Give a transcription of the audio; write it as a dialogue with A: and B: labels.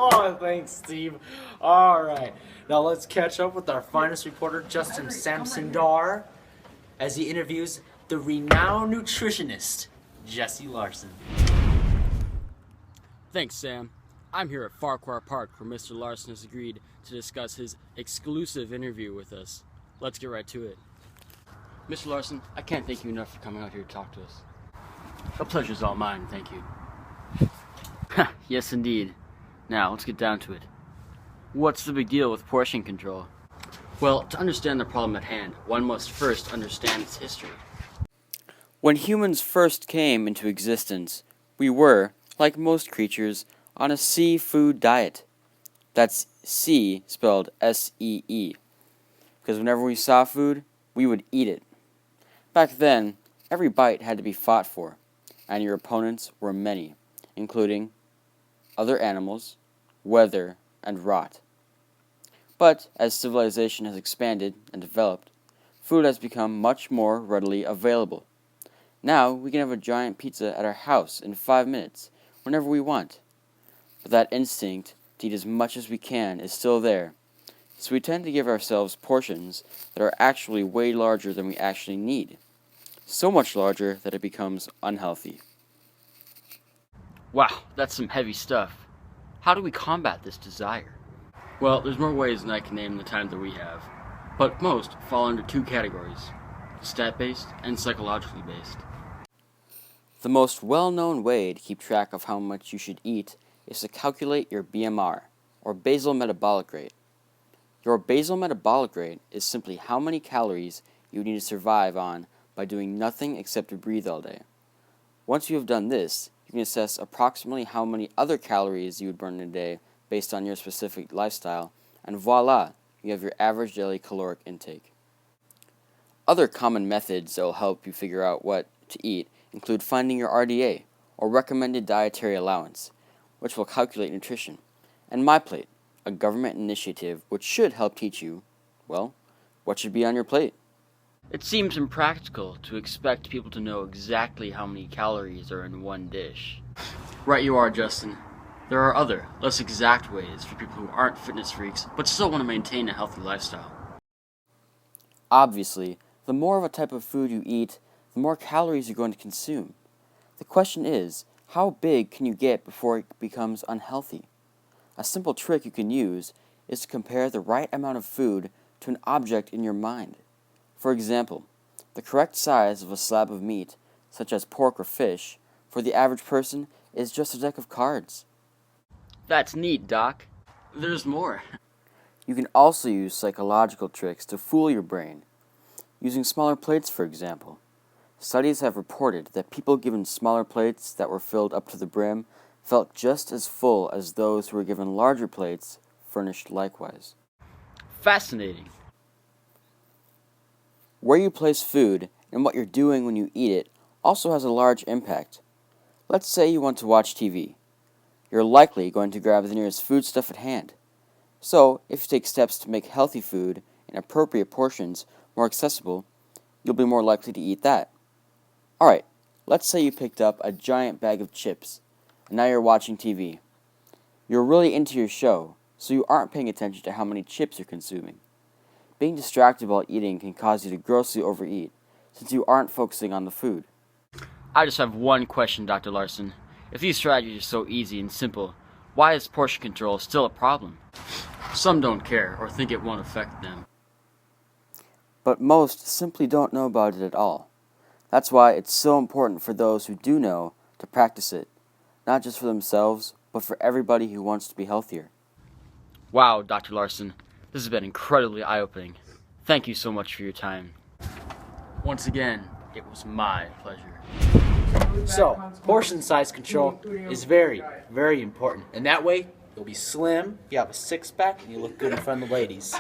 A: Oh, thanks, Steve. All right. Now let's catch up with our finest reporter, Justin Samsundar, as he interviews the renowned nutritionist, Jesse Laursen.
B: Thanks, Sam. I'm here at Farquhar Park where Mr. Laursen has agreed to discuss his exclusive interview with us. Let's get right to it. Mr. Laursen, I can't thank you enough for coming out here to talk to us. The pleasure's all mine, thank you. Yes, indeed. Now, let's get down to it. What's the big deal with portion control? Well, to understand the problem at hand, one must first understand its history. When humans first came into existence, we were, like most creatures, on a seafood diet. That's sea spelled S-E-E. Because whenever we saw food, we would eat it. Back then, every bite had to be fought for, and your opponents were many, including other animals, weather, and rot. But as civilization has expanded and developed, food has become much more readily available. Now we can have a giant pizza at our house in 5 minutes, whenever we want. But that instinct to eat as much as we can is still there, so we tend to give ourselves portions that are actually way larger than we actually need. So much larger that it becomes unhealthy. Wow, that's some heavy stuff. How do we combat this desire? Well, there's more ways than I can name in the time that we have, but most fall under two categories: stat-based and psychologically based. The most well-known way to keep track of how much you should eat is to calculate your BMR, or basal metabolic rate. Your basal metabolic rate is simply how many calories you need to survive on by doing nothing except to breathe all day. Once you have done this, you can assess approximately how many other calories you would burn in a day based on your specific lifestyle, and voila, you have your average daily caloric intake. Other common methods that will help you figure out what to eat include finding your RDA, or recommended dietary allowance, which will calculate nutrition, and MyPlate, a government initiative which should help teach you, well, what should be on your plate. It seems impractical to expect people to know exactly how many calories are in one dish. Right you are, Justin. There are other, less exact ways for people who aren't fitness freaks but still want to maintain a healthy lifestyle. Obviously, the more of a type of food you eat, the more calories you're going to consume. The question is, how big can you get before it becomes unhealthy? A simple trick you can use is to compare the right amount of food to an object in your mind. For example, the correct size of a slab of meat, such as pork or fish, for the average person is just a deck of cards. That's neat, Doc. There's more. You can also use psychological tricks to fool your brain. Using smaller plates, for example. Studies have reported that people given smaller plates that were filled up to the brim felt just as full as those who were given larger plates furnished likewise. Fascinating. Where you place food and what you're doing when you eat it also has a large impact. Let's say you want to watch TV. You're likely going to grab the nearest foodstuff at hand. So, if you take steps to make healthy food in appropriate portions more accessible, you'll be more likely to eat that. Alright, let's say you picked up a giant bag of chips, and now you're watching TV. You're really into your show, so you aren't paying attention to how many chips you're consuming. Being distracted while eating can cause you to grossly overeat, since you aren't focusing on the food. I just have one question, Dr. Laursen. If these strategies are so easy and simple, why is portion control still a problem? Some don't care or think it won't affect them. But most simply don't know about it at all. That's why it's so important for those who do know to practice it, not just for themselves, but for everybody who wants to be healthier. Wow, Dr. Laursen, this has been incredibly eye-opening. Thank you so much for your time. Once again, it was my pleasure.
A: So, portion size control is very, very important. And that way, you'll be slim, you have a six-pack, and you look good in front of the ladies.